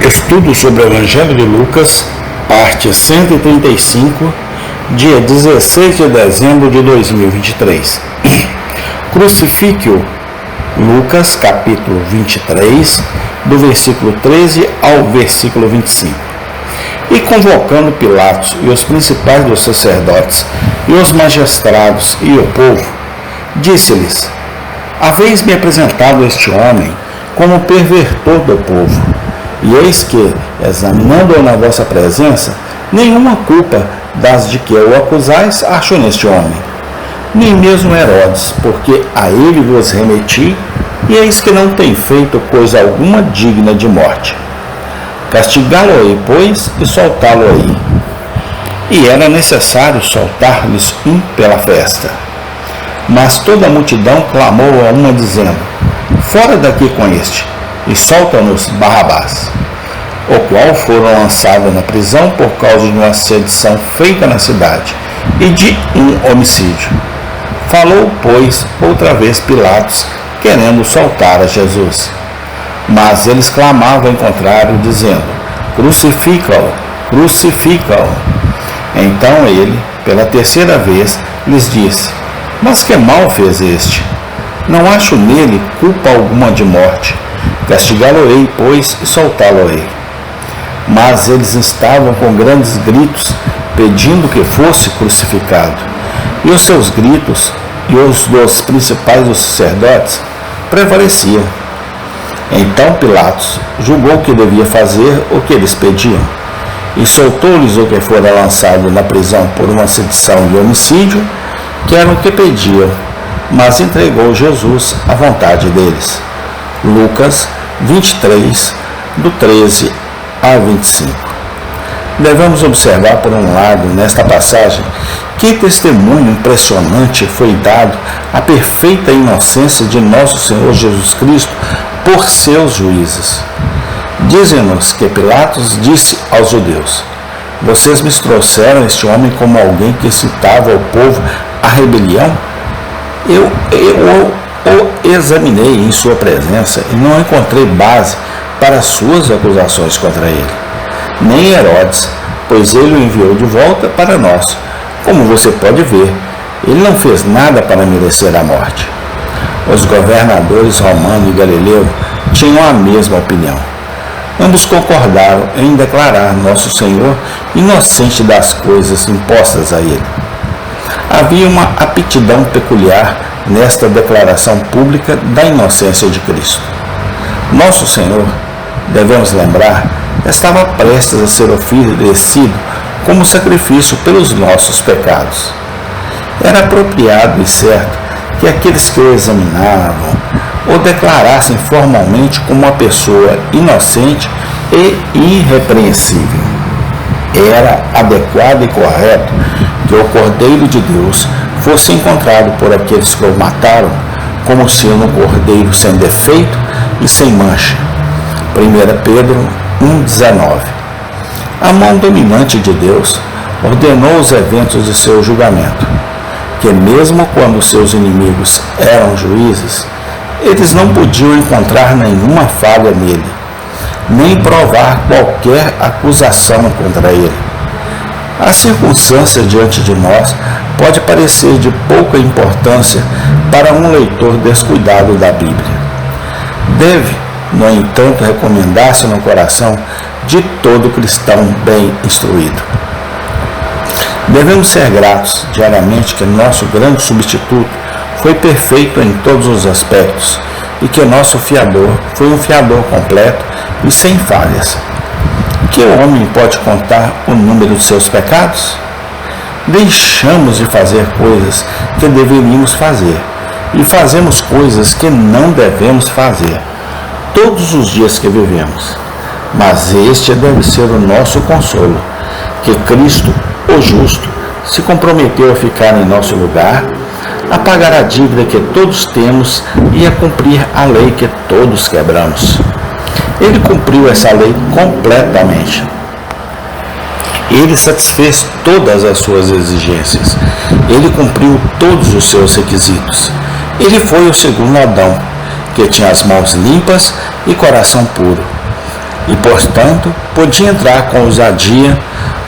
Estudo sobre o Evangelho de Lucas, parte 135, dia 16 de dezembro de 2023. Crucifique-o. Lucas, capítulo 23, do versículo 13 ao versículo 25. E convocando Pilatos e os principais dos sacerdotes, e os magistrados e o povo, disse-lhes: Haveis-me apresentado este homem como pervertor do povo, e eis que, examinando-o na vossa presença, nenhuma culpa das de que o acusais acho neste homem, nem mesmo Herodes, porque a ele vos remeti, e eis que não tem feito coisa alguma digna de morte. Castigá-lo-ei, pois, e soltá-lo-ei. E era necessário soltar-lhes um pela festa. Mas toda a multidão clamou a uma, dizendo: Fora daqui com este, e solta-nos Barrabás, o qual foram lançados na prisão por causa de uma sedição feita na cidade, e de um homicídio. Falou, pois, outra vez Pilatos, querendo soltar a Jesus. Mas eles clamavam em contrário, dizendo: Crucifica-o, crucifica-o. Então ele, pela terceira vez, lhes disse: Mas que mal fez este? Não acho nele culpa alguma de morte. Castigá-lo-ei, pois, e soltá-lo-ei. Mas eles estavam com grandes gritos, pedindo que fosse crucificado. E os seus gritos e os dos principais dos sacerdotes prevaleciam. Então Pilatos julgou que devia fazer o que eles pediam, e soltou-lhes o que fora lançado na prisão por uma sedição de homicídio, que era o que pediam, mas entregou Jesus à vontade deles. Lucas 23, do 13 a 25. Devemos observar, por um lado, nesta passagem, que testemunho impressionante foi dado à perfeita inocência de nosso Senhor Jesus Cristo por seus juízes. Dizem-nos que Pilatos disse aos judeus: Vocês me trouxeram este homem como alguém que incitava ao povo à rebelião? Eu o examinei em sua presença e não encontrei base para suas acusações contra ele. Nem Herodes, pois ele o enviou de volta para nós. Como você pode ver, ele não fez nada para merecer a morte. Os governadores romano e galileu tinham a mesma opinião. Ambos concordaram em declarar nosso Senhor inocente das coisas impostas a ele. Havia uma aptidão peculiar nesta declaração pública da inocência de Cristo. Nosso Senhor, devemos lembrar, estava prestes a ser oferecido como sacrifício pelos nossos pecados. Era apropriado e certo que aqueles que o examinavam o declarassem formalmente como uma pessoa inocente e irrepreensível. Era adequado e correto que o Cordeiro de Deus fosse encontrado por aqueles que o mataram como sendo um cordeiro sem defeito e sem mancha. 1 Pedro 1,19. A mão dominante de Deus ordenou os eventos de seu julgamento, que mesmo quando seus inimigos eram juízes, eles não podiam encontrar nenhuma falha nele, nem provar qualquer acusação contra ele. A circunstância diante de nós pode parecer de pouca importância para um leitor descuidado da Bíblia. Deve, no entanto, recomendar-se no coração de todo cristão bem instruído. Devemos ser gratos diariamente que nosso grande substituto foi perfeito em todos os aspectos e que nosso fiador foi um fiador completo e sem falhas. Que o homem pode contar o número de seus pecados? Deixamos de fazer coisas que deveríamos fazer e fazemos coisas que não devemos fazer todos os dias que vivemos. Mas este deve ser o nosso consolo, que Cristo, o justo, se comprometeu a ficar em nosso lugar, a pagar a dívida que todos temos e a cumprir a lei que todos quebramos. Ele cumpriu essa lei completamente. Ele satisfez todas as suas exigências. Ele cumpriu todos os seus requisitos. Ele foi o segundo Adão, que tinha as mãos limpas e coração puro. e, portanto, podia entrar com ousadia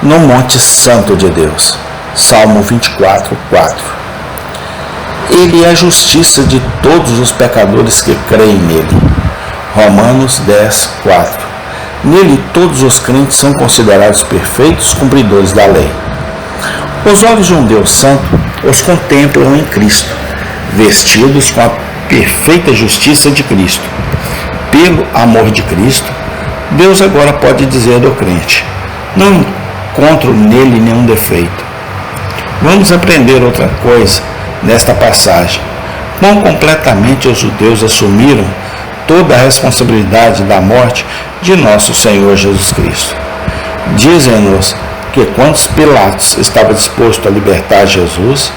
no Monte Santo de Deus. Salmo 24, 4. Ele é a justiça de todos os pecadores que creem nele. Romanos 10, 4. Nele todos os crentes são considerados perfeitos cumpridores da lei. Os olhos de um Deus santo os contemplam em Cristo, vestidos com a perfeita justiça de Cristo. Pelo amor de Cristo, Deus agora pode dizer ao crente: não encontro nele nenhum defeito. Vamos aprender outra coisa nesta passagem: quão completamente os judeus assumiram toda a responsabilidade da morte de nosso Senhor Jesus Cristo. Dizem-nos que quando Pilatos estava disposto a libertar Jesus,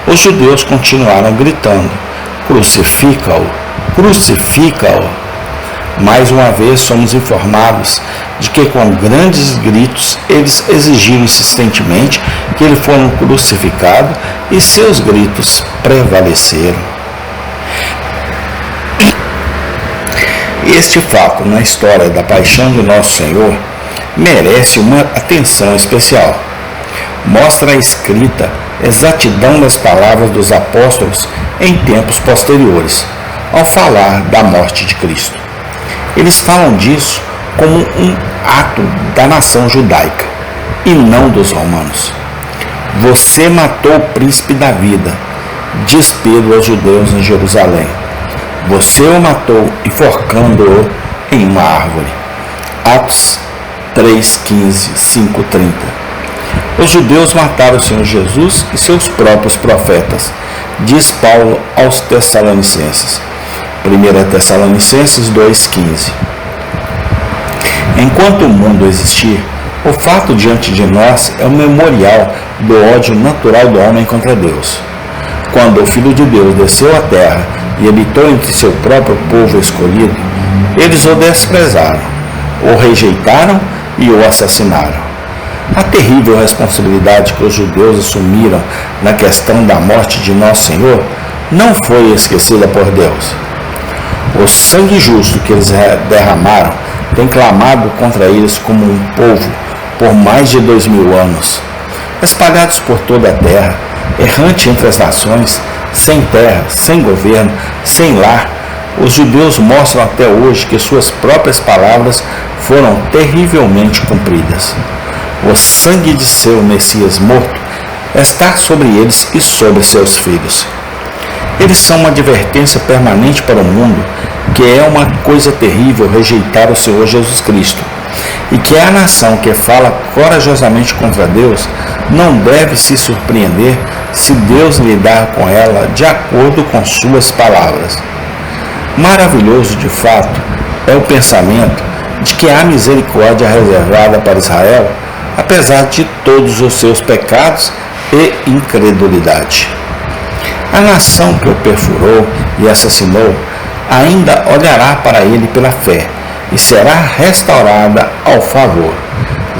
os judeus continuaram gritando: crucifica-o, crucifica-o. Mais uma vez somos informados de que com grandes gritos eles exigiram insistentemente que ele fosse crucificado e seus gritos prevaleceram. Este fato na história da paixão de Nosso Senhor merece uma atenção especial. Mostra a escrita exatidão das palavras dos apóstolos em tempos posteriores, ao falar da morte de Cristo. Eles falam disso como um ato da nação judaica e não dos romanos. Você matou o príncipe da vida, diz Pedro aos judeus em Jerusalém. Você o matou enforcando-o em uma árvore. Atos 3:15, 5:30. Os judeus mataram o Senhor Jesus e seus próprios profetas, diz Paulo aos Tessalonicenses. 1 Tessalonicenses 2:15. Enquanto o mundo existir, o fato diante de nós é um memorial do ódio natural do homem contra Deus. Quando o Filho de Deus desceu à terra e habitou entre seu próprio povo escolhido, eles o desprezaram, o rejeitaram e o assassinaram. A terrível responsabilidade que os judeus assumiram na questão da morte de Nosso Senhor não foi esquecida por Deus. O sangue justo que eles derramaram tem clamado contra eles como um povo por mais de 2000 anos. Espalhados por toda a terra, errante entre as nações, sem terra, sem governo, sem lar, os judeus mostram até hoje que suas próprias palavras foram terrivelmente cumpridas. O sangue de seu Messias morto está sobre eles e sobre seus filhos. Eles são uma advertência permanente para o mundo que é uma coisa terrível rejeitar o Senhor Jesus Cristo, e que a nação que fala corajosamente contra Deus não deve se surpreender se Deus lidar com ela de acordo com suas palavras. Maravilhoso de fato é o pensamento de que há misericórdia reservada para Israel, apesar de todos os seus pecados e incredulidade. A nação que o perfurou e assassinou ainda olhará para ele pela fé e será restaurada ao favor.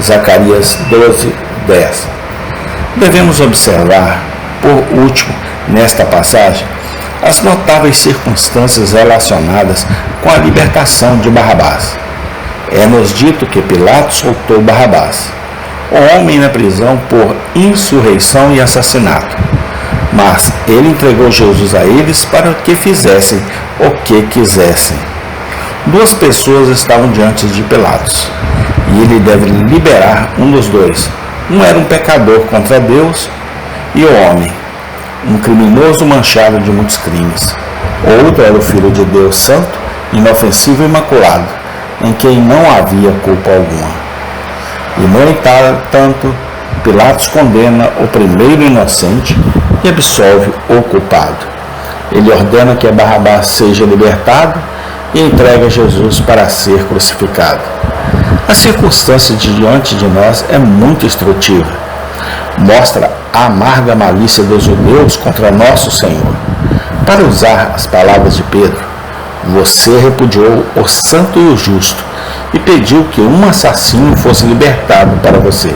Zacarias 12:10. Devemos observar, por último, nesta passagem, as notáveis circunstâncias relacionadas com a libertação de Barrabás. É-nos dito que Pilatos soltou Barrabás, o homem na prisão por insurreição e assassinato. Mas ele entregou Jesus a eles para que fizessem o que quisessem. Duas pessoas estavam diante de Pilatos, e ele deve liberar um dos dois. Um era um pecador contra Deus e o homem, um criminoso manchado de muitos crimes. O outro era o Filho de Deus santo, inofensivo e imaculado, em quem não havia culpa alguma. E, no entanto, Pilatos condena o primeiro inocente e absolve o culpado. Ele ordena que Barrabás seja libertado e entrega Jesus para ser crucificado. A circunstância diante de nós é muito instrutiva. Mostra a amarga malícia dos judeus contra nosso Senhor. Para usar as palavras de Pedro, você repudiou o santo e o justo e pediu que um assassino fosse libertado para você.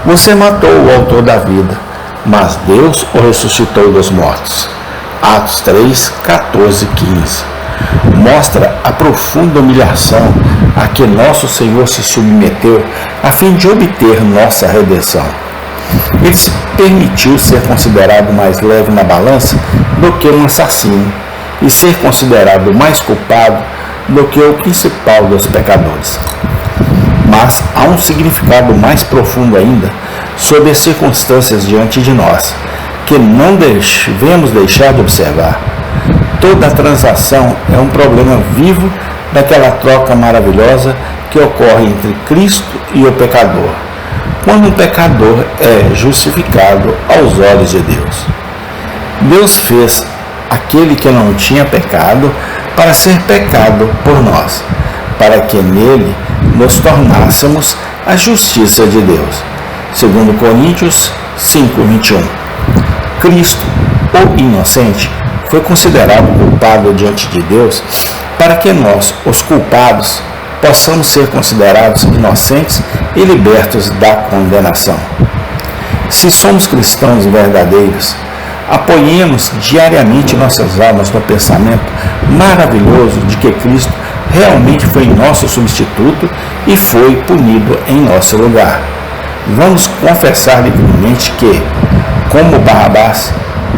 Você matou o autor da vida, mas Deus o ressuscitou dos mortos. Atos 3, 14 e 15. Mostra a profunda humilhação a que nosso Senhor se submeteu a fim de obter nossa redenção. Ele se permitiu ser considerado mais leve na balança do que um assassino e ser considerado mais culpado do que o principal dos pecadores. Mas há um significado mais profundo ainda sobre as circunstâncias diante de nós, que não devemos deixar de observar. Toda a transação é um problema vivo daquela troca maravilhosa que ocorre entre Cristo e o pecador, quando um pecador é justificado aos olhos de Deus. Deus fez aquele que não tinha pecado para ser pecado por nós, para que nele nos tornássemos a justiça de Deus. 2 Coríntios 5:21. Cristo, o inocente, foi considerado culpado diante de Deus para que nós, os culpados, possamos ser considerados inocentes e libertos da condenação. Se somos cristãos verdadeiros, apoiemos diariamente nossas almas no pensamento maravilhoso de que Cristo realmente foi nosso substituto e foi punido em nosso lugar. Vamos confessar livremente que, como Barrabás,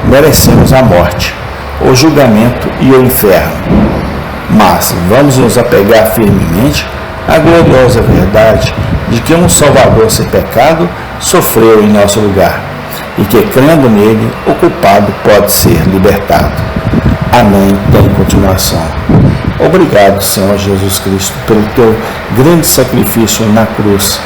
merecemos a morte, o julgamento e o inferno. Mas vamos nos apegar firmemente à gloriosa verdade de que um Salvador sem pecado sofreu em nosso lugar e que, crendo nele, o culpado pode ser libertado. Amém. Em continuação. Obrigado, Senhor Jesus Cristo, pelo teu grande sacrifício na cruz,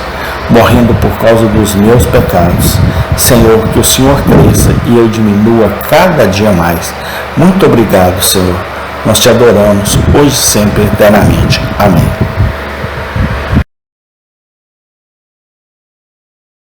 morrendo por causa dos meus pecados. Senhor, que o Senhor cresça e eu diminua cada dia mais. Muito obrigado, Senhor. Nós te adoramos hoje, sempre, eternamente. Amém.